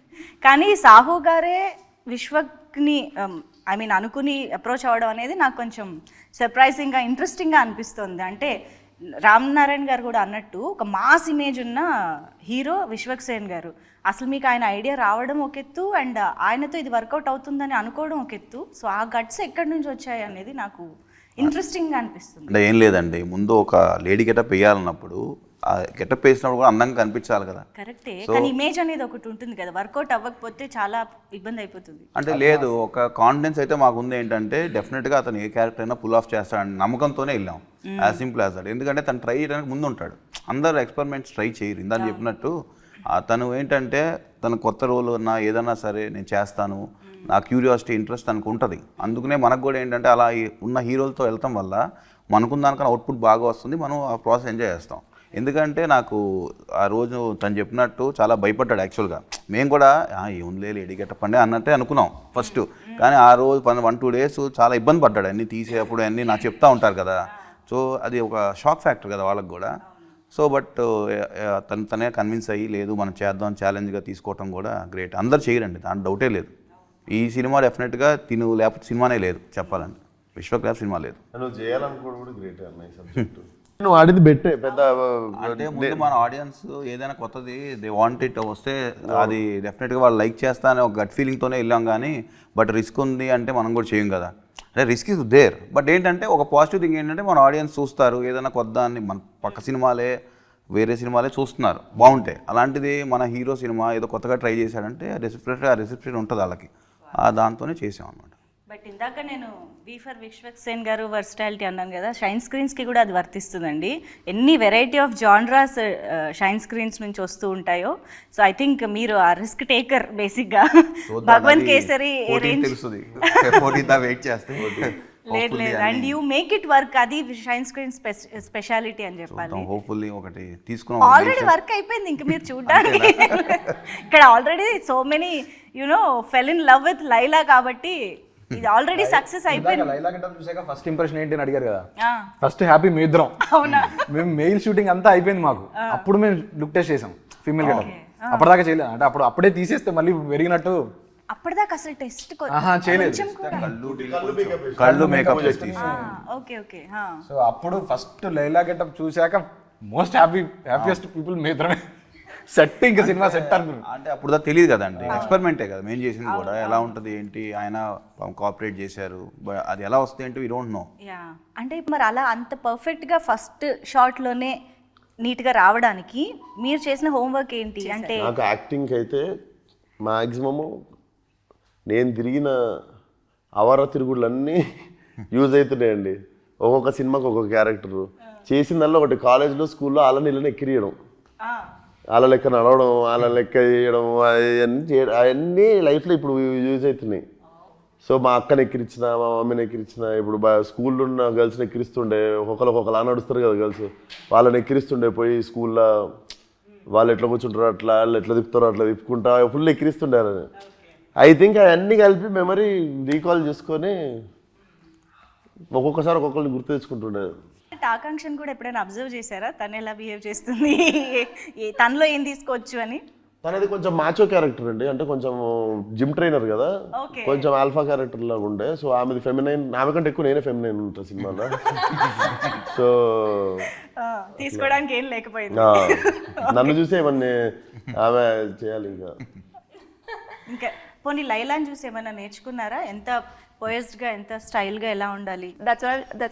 కానీ సాహు గారే విశ్వక్ని అనుకుని అప్రోచ్ అవ్వడం అనేది నాకు కొంచెం సర్ప్రైజింగ్గా ఇంట్రెస్టింగ్గా అనిపిస్తుంది. అంటే రామ్ నారాయణ గారు కూడా అన్నట్టు ఒక మాస్ ఇమేజ్ ఉన్న హీరో విశ్వక్ సేన్ గారు. అసలు మీకు ఆయన ఐడియా రావడం ఒక ఎత్తు, అండ్ ఆయనతో ఇది వర్కౌట్ అవుతుందని అనుకోవడం ఒక ఎత్తు. సో ఆ గట్స్ ఎక్కడి నుంచి వచ్చాయి అనేది నాకు ఇంట్రెస్టింగ్గా అనిపిస్తుంది. అంటే ఏం లేదండి, ముందు ఒక లేడీ గెటప్ వేయాలన్నప్పుడు ఆ గెటప్ వేసినప్పుడు కూడా అందంగా కనిపించాలి కదా. కరెక్టే, కానీ ఇమేజ్ అనేది ఒకటి ఉంటుంది కదా, వర్కౌట్ అవ్వకపోతే చాలా ఇబ్బంది అయిపోతుంది. అంటే లేదు, ఒక కాన్ఫిడెన్స్ అయితే మాకు ఉంది. ఏంటంటే డెఫినెట్గా అతను ఏ క్యారెక్టర్ అయినా పుల్ ఆఫ్ చేస్తాడని నమ్మకంతోనే వెళ్ళాం, యాజ్ సింపుల్ యాజ్ దట్. ఎందుకంటే తను ట్రై చేయడానికి ముందు ఉంటాడు, అందరు ఎక్స్పెరిమెంట్స్ ట్రై చేయరు. ఇందాక చెప్పినట్టు తను ఏంటంటే తను కొత్త రోల్ ఉన్నా ఏదన్నా సరే నేను చేస్తాను, నా క్యూరియాసిటీ ఇంట్రెస్ట్ తనకు ఉంటుంది. అందుకనే మనకు కూడా ఏంటంటే అలా ఉన్న హీరోలతో వెళ్తాం వల్ల మనకున్న దానికన్నా అవుట్పుట్ బాగా వస్తుంది, మనం ఆ ప్రాసెస్ ఎంజాయ్ చేస్తాం. ఎందుకంటే నాకు ఆ రోజు తను చెప్పినట్టు చాలా భయపడ్డాడు యాక్చువల్గా. మేము కూడా ఏముందిలే లేడీ గెటప్ అండి అన్నట్టే అనుకున్నాం ఫస్ట్. కానీ ఆ రోజు 1-2 days చాలా ఇబ్బంది పడ్డాడు, అన్నీ తీసేటప్పుడు అన్నీ నాకు చెప్తా ఉంటారు కదా. సో అది ఒక షాక్ ఫ్యాక్టర్ కదా వాళ్ళకి కూడా. సో బట్ తనే కన్విన్స్ అయ్యి లేదు మనం చేద్దాం, ఛాలెంజ్గా తీసుకోవటం కూడా గ్రేట్. అందరు చేయరండి, దాని డౌటే లేదు. ఈ సినిమా డెఫినెట్గా తిను లేకపోతే సినిమానే లేదు చెప్పాలంటే, విశ్వక్ లేకపోతే సినిమా లేదు. నువ్వు చేయాలనుకోవడం కూడా గ్రేట్ అన్నయ్య సబ్జెక్టు. నువ్వు ఆడింది బెట్టే పెద్ద. అంటే ముందు మన ఆడియన్స్ ఏదైనా కొత్తది దే వాంట్ ఇట్ వస్తే అది డెఫినెట్గా వాళ్ళు లైక్ చేస్తా అనే ఒక గట్ ఫీలింగ్తోనే వెళ్ళాం. కానీ బట్ రిస్క్ ఉంది అంటే మనం కూడా చేయం కదా, అంటే రిస్క్ ఇస్ దేర్. బట్ ఏంటంటే ఒక పాజిటివ్ థింగ్ ఏంటంటే మన ఆడియన్స్ చూస్తారు, ఏదైనా కొత్త అని మన పక్క సినిమాలే వేరే సినిమాలే చూస్తున్నారు బాగుంటాయి. అలాంటిది మన హీరో సినిమా ఏదో కొత్తగా ట్రై చేశాడంటే ఆ రిసెప్షన్ ఉంటుంది వాళ్ళకి, దాంతోనే చేసాం అనమాట. బట్ ఇందాక నేను వి ఫర్ విశ్వక్ సేన్ గారు వర్స్టాలిటీ అన్నాను కదా, షైన్ స్క్రీన్స్కి కూడా అది వర్తిస్తుందండి. ఎన్ని variety of genres shine screens నుంచి వస్తూ ఉంటాయో. సో ఐ థింక్ మీరు ఆ రిస్క్ టేకర్ బేసిక్గా. భగవంత్ కేసరి వెయిట్ చేస్తే లేదు and you make it work, అది షైన్ స్క్రీన్ స్పెషాలిటీ అని చెప్పాలి. హోప్ఫుల్లీ ఒకటి తీసుకున్నాం, ఆల్రెడీ వర్క్ అయిపోయింది, ఇంక మీరు చూడడానికి ఇక్కడ already so many you know fell in love with Laila, కాబట్టి ఇది ఆల్రెడీ సక్సెస్ అయిపోయింది. లైలా గెటప్ చూసాక ఫస్ట్ ఇంప్రెషన్ ఏంటి అని అడిగారు కదా, ఫస్ట్ హ్యాపీ మీ ఇద్దరం. అవునా, మేము మెయిల్ షూటింగ్ అంతా అయిపోయింది మాకు, అప్పుడు మేము లుక్ టెస్ట్ చేసాం. Female getup. అప్పటిదాకా చేయలేదు, అంటే అప్పుడే తీసేస్తే మళ్ళీ పెరిగినట్టు అప్పటిదాకా అసలు టెస్ట్ చేయలేదు. కళ్ళు మేకప్ చేసి ఓకే ఓకే. సో అప్పుడు ఫస్ట్ లైలా గెటప్ చూశాక మోస్ట్ హ్యాపీయెస్ట్ పీపుల్ మేత్రమే సెట్, ఇంకా సినిమా సెట్ అనుకున్నాను. అంటే అప్పుడు దాకా తెలియదు కదండి, ఎక్స్పెరిమెంటే కదా మేము చేసింది కూడా, ఎలా ఉంటుంది ఏంటి, ఆయన కోఆపరేట్ చేశారు, అది ఎలా వస్తుంది ఏంటి వీ డోంట్ నో. యా, అంటే మరి అలా అంత పర్ఫెక్ట్గా ఫస్ట్ షాట్లోనే నీట్గా రావడానికి మీరు చేసిన హోంవర్క్ ఏంటి? అంటే నాకు యాక్టింగ్కి అయితే మ్యాక్సిమము నేను తిరిగిన అవర తిరుగుళ్ళన్నీ యూజ్ అవుతున్నాయండి. ఒక్కొక్క సినిమాకి ఒక్కొక్క క్యారెక్టరు చేసిందల్లా ఒకటి, కాలేజ్లో స్కూల్లో అలా నీళ్ళని ఎక్కిరియడం, అలా లెక్క నడవడం, అలా లెక్క చేయడం, అవన్నీ లైఫ్లో ఇప్పుడు యూజ్ అవుతున్నాయి. సో మా అక్కని ఎక్కిరించిన, మా మమ్మీని ఎక్కిరించిన, ఇప్పుడు స్కూల్లో ఉన్న గర్ల్స్ని ఎక్కిరిస్తుండే, ఒక్కొక్కలా నడుస్తారు కదా గర్ల్స్, వాళ్ళని ఎక్కిరిస్తుండే పోయి స్కూల్లో, వాళ్ళు ఎట్లా కూర్చుంటారో అట్లా, వాళ్ళు ఎట్లా తిప్పుతారో అట్లా తిప్పుకుంటా ఫుల్ ఎక్కిరిస్తుండే. ఐ థింక్ అవన్నీ కలిపి మెమరీ రీకాల్ చేసుకొని ఒక్కొక్కసారి ఒక్కొక్కరిని గుర్తు తెచ్చుకుంటుండే. ఆకాంక్షను కూడా ఎప్పుడైనా అబ్జర్వ్ చేశారా, తను ఎలా బిహేవ్ చేస్తుంది, తనలో ఏం తీసుకోవచ్చు అని? తనది కొంచెం మాచో క్యారెక్టర్ అండి, అంటే కొంచెం జిమ్ ట్రైనర్ కదా, కొంచెం ఆల్ఫా క్యారెక్టర్ లాగా ఉండే. సో ఆమెది ఫెమినైన్, ఆమె కంటే ఎక్కువ నేనే ఫెమినైన్ ఉంటా సినిమాలో. సో తీసుకోవడానికి ఏం లేకపోయింది, నన్ను చూసి ఏమన్నా ఆమె చేయాలి. ఇంకా పోనీ లైలాని చూసి ఏమైనా నేర్చుకున్నారా? ఎంత పోయస్డ్గా, ఎంత స్టైల్గా ఎలా ఉండాలి? That's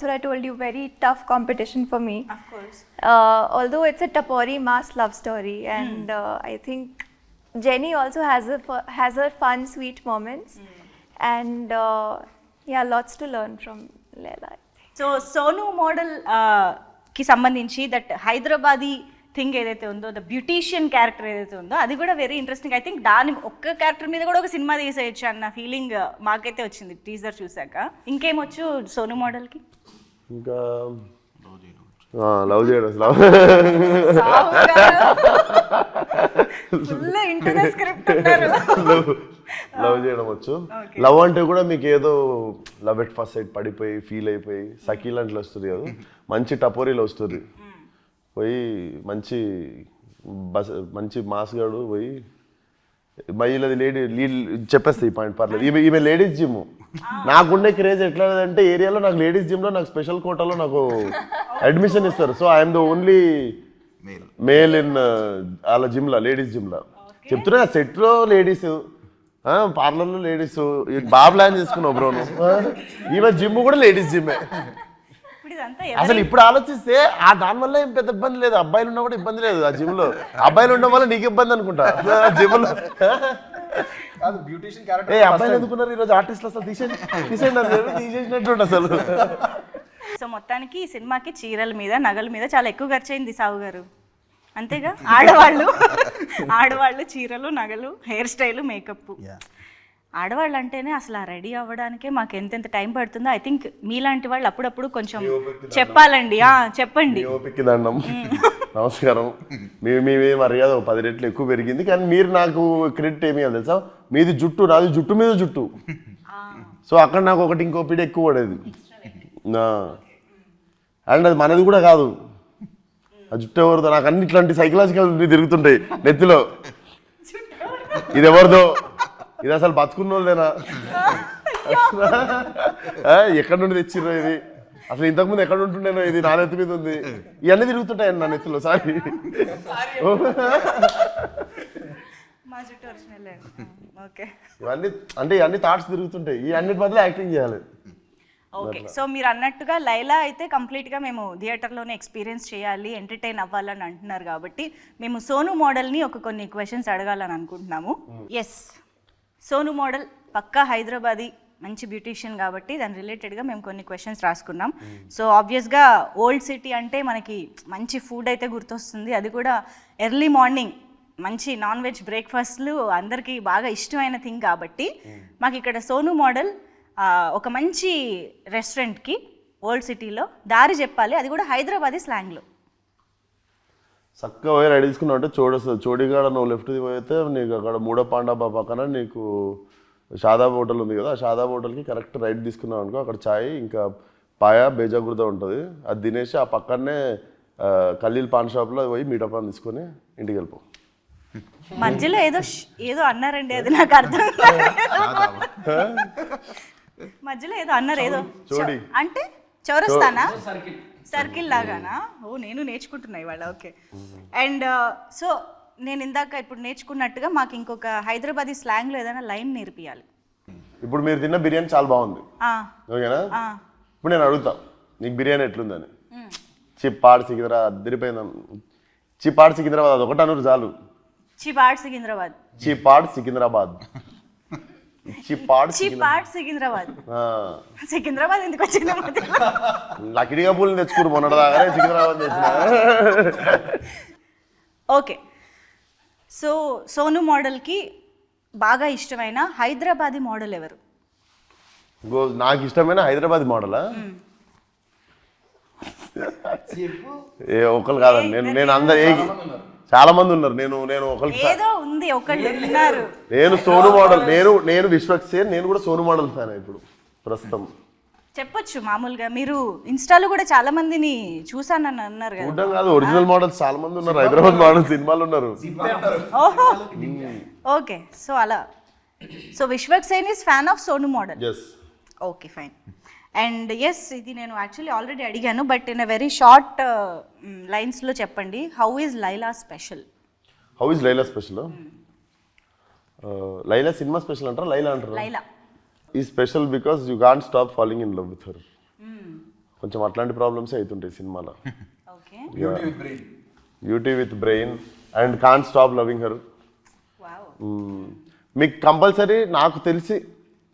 what I told you. Very tough competition for me. Of course. Although it's a Tapori mass love story, and I think Jenny also has her fun, sweet moments, and yeah, lots to learn from Laila. So Sonu model కి సంబంధించి that Hyderabadi thing ఏదైతే ఉందో, the beautician character ఏదైతే ఉందో, అది కూడా very interesting. I think దాని ఒక్క క్యారెక్టర్ మీద కూడా ఒక సినిమా తీసేయచ్చు అన్న ఫీలింగ్ మాకైతే వచ్చింది టీజర్ చూసాక. ఇంకేమొచ్చు సోను మోడల్కి? ఇంకా లవ్ చేయడం, లవ్ చేయడం వచ్చు. లవ్ అంటే కూడా మీకు ఏదో లవ్ ఎట్ ఫస్ట్ సైడ్ పడిపోయి ఫీల్ అయిపోయి సకీల్ అంటే వస్తుంది కదా, మంచి టపోరీలో వస్తుంది. పోయి మంచి మాస్గాడు పోయి మహిళది లీడ్ చెప్పేస్తాయి పాయింట్, పర్లేదు. ఈమె లేడీస్ జిమ్. నాకుండే క్రేజ్ ఎట్లా అంటే ఏరియాలో నాకు లేడీస్ జిమ్లో నాకు స్పెషల్ కోటాలో నాకు అడ్మిషన్ ఇస్తారు. So I'm the only male in అలా జిమ్లో, లేడీస్ జిమ్లో. చెప్తున్నా సెట్లో లేడీస్, పార్లర్లో లేడీస్, బాగా ప్లాన్ చేసుకున్నావు బ్రో నువ్వు. ఈమె జిమ్ కూడా లేడీస్ జిమ్మే. అసలు ఇప్పుడు ఆలోచిస్తే ఆ దానివల్ల ఏం పెద్ద ఇబ్బంది లేదు, అబ్బాయిలు ఉన్నా కూడా ఇబ్బంది లేదు ఆ జిమ్ లో. అబ్బాయిలు ఉండడం వల్ల నీకు ఇబ్బంది అనుకుంటా జిమ్ లో. ఏ అబ్బాయిలు ఎందుకున్నారు ఈరోజు ఆర్టిస్టులు, అసలు తీసేసినట్టు అసలు. సో మొత్తానికి ఈ సినిమాకి చీరల మీద, నగల మీద చాలా ఎక్కువ ఖర్చు అయింది సావు గారు, అంతేగా? ఆడవాళ్ళు చీరలు, నగలు, హెయిర్ స్టైల్, మేకప్. ఆడవాళ్ళు అంటేనే అసలు రెడీ అవ్వడానికే మాకు ఎంతెంత టైం పడుతుందో. ఐ థింక్ మీలాంటి వాళ్ళు అప్పుడప్పుడు కొంచెం చెప్పాలండి. చెప్పండి. నమస్కారం. మీ మర్యాద 10 రెట్లు ఎక్కువ పెరిగింది, కానీ మీరు నాకు క్రెడిట్ ఏమి అని తెలుసా, మీది జుట్టు, నాది జుట్టు మీద జుట్టు. సో అక్కడ నాకు ఒకటి ఇంకో పీడ ఎక్కువ పడేది. అండ్ అది మనది కూడా కాదు, ఆ జుట్టు ఎవరిదో. నాకు అన్ని ఇట్లాంటి సైకలాజికల్ తిరుగుతుంటాయి నెత్తిలో. ఇది ఎవరిదో, ఇది అసలు బతుకున్నోళ్ళేనా, ఎక్కడి నుండి తెచ్చిర్రో ఇది, అసలు ఇంతకుముందు ఎక్కడ ఉంటుండేనో, ఇది నా నెత్తి మీద ఉంది. ఇవన్నీ తిరుగుతుంటాయండి నా నెత్తిలో. సారీ. ఇవన్నీ అంటే ఇవన్నీ థాట్స్ తిరుగుతుంటాయి, ఈ అన్నిటి బదులు యాక్టింగ్ చేయాలి. ఓకే, సో మీరు అన్నట్టుగా లైలా అయితే కంప్లీట్గా మేము థియేటర్లోనే ఎక్స్పీరియన్స్ చేయాలి, ఎంటర్టైన్ అవ్వాలని అంటున్నారు కాబట్టి మేము సోను మోడల్ని కొన్ని క్వశ్చన్స్ అడగాలని అనుకుంటున్నాము. ఎస్, సోను మోడల్ పక్కా హైదరాబాదీ, మంచి బ్యూటీషియన్ కాబట్టి దాని రిలేటెడ్గా మేము కొన్ని క్వశ్చన్స్ రాసుకున్నాం. సో ఆబ్వియస్గా ఓల్డ్ సిటీ అంటే మనకి మంచి ఫుడ్ అయితే గుర్తొస్తుంది, అది కూడా ఎర్లీ మార్నింగ్ మంచి నాన్ వెజ్ బ్రేక్ఫాస్ట్లు అందరికీ బాగా ఇష్టమైన థింగ్ కాబట్టి మాకు ఇక్కడ సోను మోడల్ ఒక మంచి రెస్టారెంట్కి ఓల్డ్ సిటీలో దారి చెప్పాలి, అది కూడా హైదరాబాదీ స్లాంగ్లో. చక్కగా పోయి రెడీ తీసుకున్నావు అంటే చూడొస్తుంది. చోడిగాడ నువ్వు లెఫ్ట్ పోయితే నీకు అక్కడ మూడో పాండాబా పక్కన నీకు షాదాబ్ హోటల్ ఉంది కదా, ఆ షాదాబ్ హోటల్కి కరెక్ట్ రైట్ తీసుకున్నావు అనుకో, అక్కడ చాయ్ ఇంకా పాయ బేజాగుర్ద ఉంటుంది. అది తినేసి ఆ పక్కనే ఖలీల్ పాన్ షాప్లో పోయి మీటప్ అని తీసుకొని ఇంటికి వెళ్ళిపో. మధ్యలో ఏదో అన్నారండి, అది నాకు అర్థం కాలేదు. మధ్యలో ఏదో అన్నారు, ఏదో అంటే చౌరస్తానా, సర్కిల్ లాగానా? ఓ నేను నేర్చుకుంటున్నా ఇవాళ. ఓకే. అండ్ సో నేను ఇందాక ఇప్పుడు నేర్చుకున్నట్టుగా మాకు ఇంకొక హైదరాబాదీ స్లాంగ్లో ఏదైనా లైన్ నేర్పియాలి. ఇప్పుడు మీరు తిన్న బిర్యానీ చాలా బాగుంది, ఓకేనా? ఇప్పుడు నేను అడుగుతా, నీకు బిర్యానీ ఎట్లుందని. చిప్పాడు సికింద్రాబాద్ అద్దరిపోయిందా? చిప్పాడు సికింద్రాబాద్ అది ఒకటి అనరు చాలు. చిపాడ్ సికింద్రాబాద్. చిప్పాడు సికింద్రాబాద్. చిపాడ్ సికింద్రాబాద్. సికింద్రాబాద్ ఎందుకు వచ్చింది? లకిడిగా పూలు తెచ్చుకుని మొన్నటిదాకానే సికింద్రాబాద్ తెచ్చిన. ఓకే. సో సోను మోడల్కి బాగా ఇష్టమైన హైదరాబాదీ మోడల్ ఎవరు? నాకు ఇష్టమైన హైదరాబాద్ మోడలా? ఏ ఒకళ్ళు కాదండి, నేను అందరు చాలా మంది ఉన్నారు. నేను ఒకరికి ఏదో ఉంది, ఒకళ్ళు ఉన్నారు. నేను సోను మోడల్, నేను విశ్వక్సేన్, నేను కూడా సోను మోడల్ ఫ్యాన్ ఇప్పుడు ప్రస్తుతం. చెప్పొచ్చు మామూలుగా. మీరు ఇన్స్టాలో కూడా చాలా మందిని చూసానని అన్నారు కదా. చూడడం కాదు, ఒరిజినల్ మోడల్స్ చాలా మంది ఉన్నారు, హైదరాబాద్ మోడల్ సినిమాలు ఉన్నారు. ఓకే. సో అలా, so Vishwaksen is fan of Sonu model. Okay fine. And yes, ఇది నేను యాక్చువల్లీ ఆల్రెడీ అడిగాను, but in a very short లైన్స్లో చెప్పండి. How is Laila special? How is Laila special? Laila cinema special అంటారా, లైలా అంటారా? Laila is special because you can't stop falling in love with her. కొంచెం అట్లాంటి problems అవుతుంటాయి సినిమాలో. Okay. Beauty with brain and can't stop loving her. మీకు compulsory నాకు తెలిసి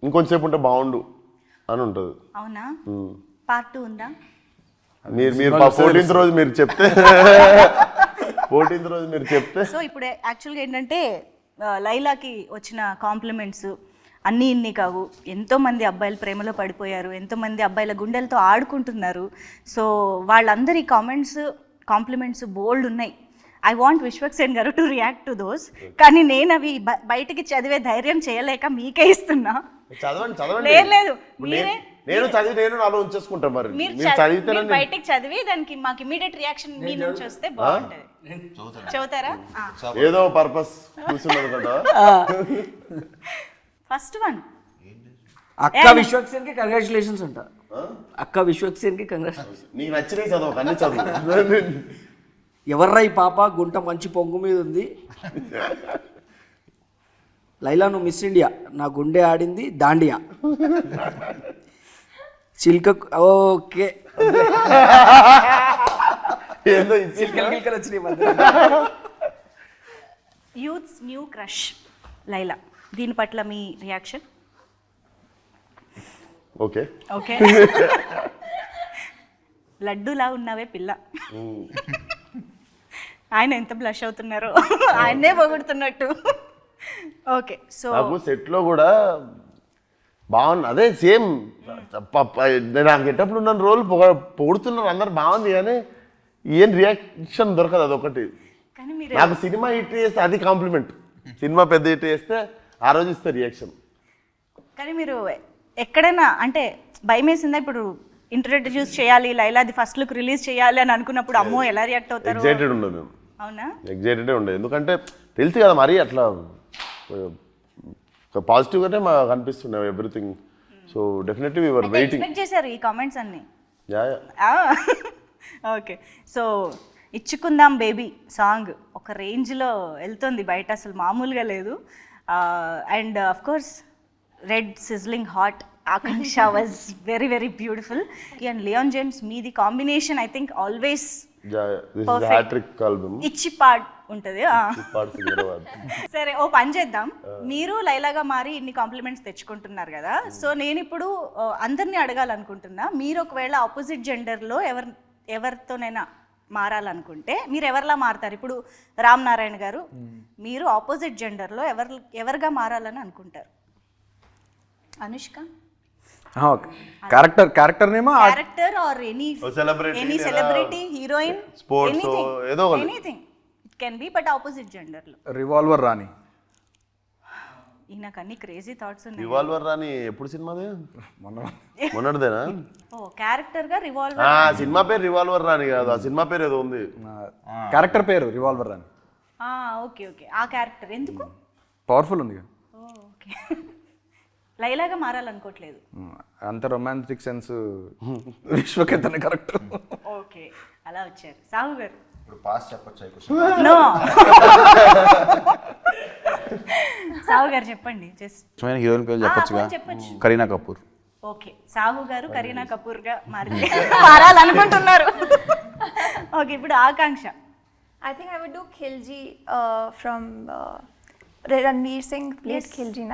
ఇంకొంచెంసేపు ఉంటే బాగుండు అని ఉంటుంది. అవునా? పార్ట్ 2 ఉందా? మీరు 14th రోజు మీరు చెప్తే 14th రోజు మీరు చెప్తే. సో ఇప్పుడు యాక్చువల్గా ఏంటంటే లైలాకి వచ్చిన కాంప్లిమెంట్స్ అన్నీ ఇన్ని కావు. ఎంతోమంది అబ్బాయిలు ప్రేమలో పడిపోయారు, ఎంతోమంది అబ్బాయిల గుండెలతో ఆడుకుంటున్నారు. సో వాళ్ళందరి కాంప్లిమెంట్స్ బోల్డ్ ఉన్నాయి. ఐ వాంట్ విశ్వక్సేన్ గారు టు రియాక్ట్ టు దోస్. కానీ నేను అవి బయటికి చదివే ధైర్యం చేయలేక మీకే ఇస్తున్నా. చదవండి. లేదు, నేను చదివి నేను నాలో ఉంచేసుకుంటాను. మరి మీరు చదివితే బయటికి చదివి దానికి మాకు ఇమీడియట్ రియాక్షన్ మీ నుంచి వస్తే బాగుంటది. చదువుతారా? ఏదో పర్పస్ కూర్చున్నది కదా. ఫస్ట్ వన్, అక్క విశ్వక్సేన్ కి కంగ్రాచులేషన్స్ అంట. అక్క విశ్వక్సేన్ కి కంగ్రాచులేషన్స్. నీకు నచ్చినవి చదువు, అన్ని చదువు. ఎవర్రా ఈ పాప, గుంట మంచి పొంగు మీద ఉంది. లైలా నువ్వు మిస్ ఇండియా, నా గుండె ఆడింది దాండియా. చిల్క ఓకే, చిల్కలు వచ్చినాయి. యూత్స్ న్యూ క్రష్ లైలా, దీని పట్ల మీ రియాక్షన్? ఓకే. లడ్డూలా ఉన్నావే పిల్ల. ఆయన ఎంత బ్లష్ అవుతున్నారో, ఆయన్నే పొగుడుతున్నట్టు. ఓకే. సో నాకు సెట్ లో కూడా బాగుంది, అదే సేమ్ నాకు ఎట్టప్పుడు ఉన్న రోల్ పొగుడుతున్నారు అందరు, బాగుంది. కానీ ఏం రియాక్షన్ దొరకదు, అదొకటి. నాకు సినిమా హిట్ చేస్తే అది కాంప్లిమెంట్, సినిమా పెద్ద హిట్ చేస్తే ఆ రోజు ఇస్తే రియాక్షన్. కానీ మీరు ఎక్కడైనా అంటే భయం వేసిందా? ఇప్పుడు ఇంట్రడ్యూస్ చేయాలి, లైలాది ఫస్ట్ లుక్ రిలీజ్ చేయాలి అని అనుకున్నప్పుడు అమ్మో ఎలా రియాక్ట్ అవుతారు? ఎగ్జైటెడ్ ఉండదు మేము. అవునా? ఎగ్జైటెడే ఉండదు, ఎందుకంటే తెలుసు కదా మరీ అట్లా పాజిటివ్గానే మాకు అనిపిస్తున్నాయి everything. So definitely we were waiting. Expect చేశారు ఈ కామెంట్స్ అన్ని? ఓకే. సో ఇచ్చుకుందాం బేబీ సాంగ్ ఒక రేంజ్లో వెళ్తుంది బయట, అసలు మామూలుగా లేదు. And of course red sizzling hot Akanksha was very very beautiful. And Leon James మీది కాంబినేషన్ ఐ థింక్ ఆల్వేస్ ఇచ్చి పాడ్ ఉంటుంది. సరే, ఓ పని చేద్దాం. మీరు లైలాగా మారి ఇన్ని కాంప్లిమెంట్స్ తెచ్చుకుంటున్నారు కదా, సో నేను ఇప్పుడు అందరినీ అడగాలనుకుంటున్నా, మీరు ఒకవేళ ఆపోజిట్ జెండర్లో ఎవరితోనైనా మారాలనుకుంటే మీరు ఎవరిలా మారుతారు? ఇప్పుడు రామ్ నారాయణ గారు, మీరు ఆపోజిట్ జెండర్లో ఎవరిగా మారాలని అనుకుంటారు? అనుష్క? క్యారెక్టర్ నేమో character or any celebrity, heroine, sports, ఏదో anything it can be, but opposite gender లో. రివాల్వర్ రాణి. నాకు అన్ని క్రేజీ థాట్స్ ఉన్నాయి. రివాల్వర్ రాణి ఎప్పుడు సినిమాదే? మొన్నటిదేనా? ఓ క్యారెక్టర్ గా రివాల్వర్. సినిమా పేరు రివాల్వర్ రాణి కాదు, ఆ సినిమా పేరు ఏదో ఉంది, క్యారెక్టర్ పేరు రివాల్వర్ రాణి. ఓకే ఓకే ఆ క్యారెక్టర్ ఎందుకు పవర్ఫుల్ ఉంది కదా. ఓకే లైలాగా మారాలనుకోవట్లేదు. అంత రొమాంటిక్ సెన్స్ విశ్వకేతనే కరెక్ట్. ఓకే అలా వచ్చారు. సాహు గారు ఇప్పుడు పాస్ చెప్పొచ్చు. నో సాహు గారు చెప్పండి. జస్ట్ ఇష్టమైన హీరోయిన్ పేరు చెప్పొచ్చుగా. చెప్పొచ్చు. కరీనా కపూర్. ఓకే సాహు గారు కరీనా కపూర్ గా మారాలనుకుంటున్నారు. ఓకే ఇప్పుడు ఆకాంక్ష. I think I would do Khilji from Ranveer Singh plays Khilji. And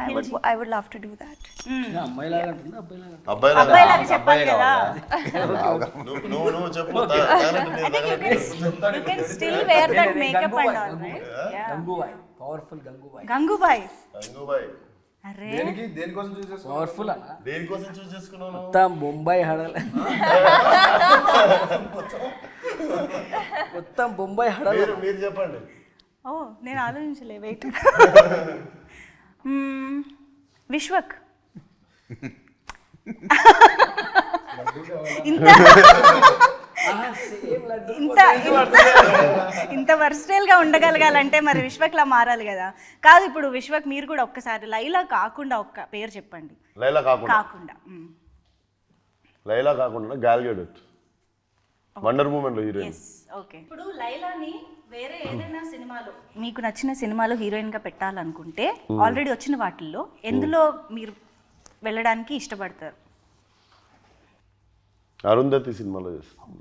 I would love to do that. అమ్మాయి లాగా ఉంటుంది, అబ్బాయి లాగా ఉంటుంది. అబ్బాయిలాగా చెప్పాలి కదా. నువ్వు చెప్పు. You can still wear that makeup and all, right? Yeah. Gangubai, powerful Gangubai. Gangubai. అరే దేనికోసం చూసేసి పవర్ఫుల్ అన్న. దేనికోసం చూస్ చేసుకున్నాను? మొత్తం బొంబాయి హడల, మొత్తం బొంబాయి హడల. మీరు చెప్పండి. ఓ నేను ఆలోచించలే. వెయిట్. విశ్వక్ ఇంత వర్స్టైల్ గా ఉండగలగాలంటే మరి విశ్వక్లా మారాలి కదా. కాదు ఇప్పుడు విశ్వక్ మీరు కూడా ఒక్కసారి లైలా కాకుండా ఒక్క పేరు చెప్పండి. లైలా కాకుండా గాల్ గెడట్ వండర్ మూమెంట్ లో హీరోయిన్. ఓకే ఇప్పుడు లైలాని వేరే ఏదైనా సినిమాలో మీకు నచ్చిన సినిమాలో హీరోయిన్ గా పెట్టాలనుకుంటే ఆల్రెడీ వచ్చిన వాటిల్లో ఎందులో మీరు వెళ్ళడానికి ఇష్టపడతారు? అరుంధతి సినిమాలో చేస్తాను.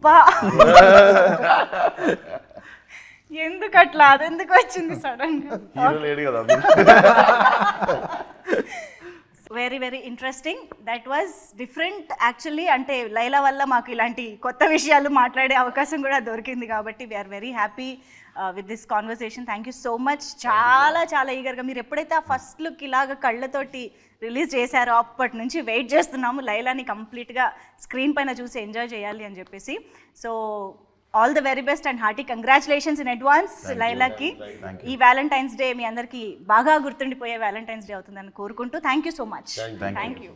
ఎందుకు అట్లా? అదెందుకు వచ్చింది సడన్ గా? హీరో లేడు కదా. Very very interesting. That was different actually. అంటే లైలా వల్ల మాకు ఇలాంటి కొత్త విషయాలు మాట్లాడే అవకాశం కూడా దొరికింది కాబట్టి we are very happy with this conversation. Thank you so much. చాలా చాలా ఈగర్గా మీరు ఎప్పుడైతే ఆ ఫస్ట్ లుక్ ఇలాగ కళ్ళతోటి రిలీజ్ చేశారో అప్పటి నుంచి వెయిట్ చేస్తున్నాము లైలాని కంప్లీట్గా స్క్రీన్ పైన చూసి ఎంజాయ్ చేయాలి అని చెప్పేసి. So all the very best and hearty congratulations in advance లైలాకి. ఈ వ్యాలంటైన్స్ డే మీ అందరికీ బాగా గుర్తుండిపోయే వ్యాలంటైన్స్ డే అవుతుందని కోరుకుంటూ thank you so much. Thank you.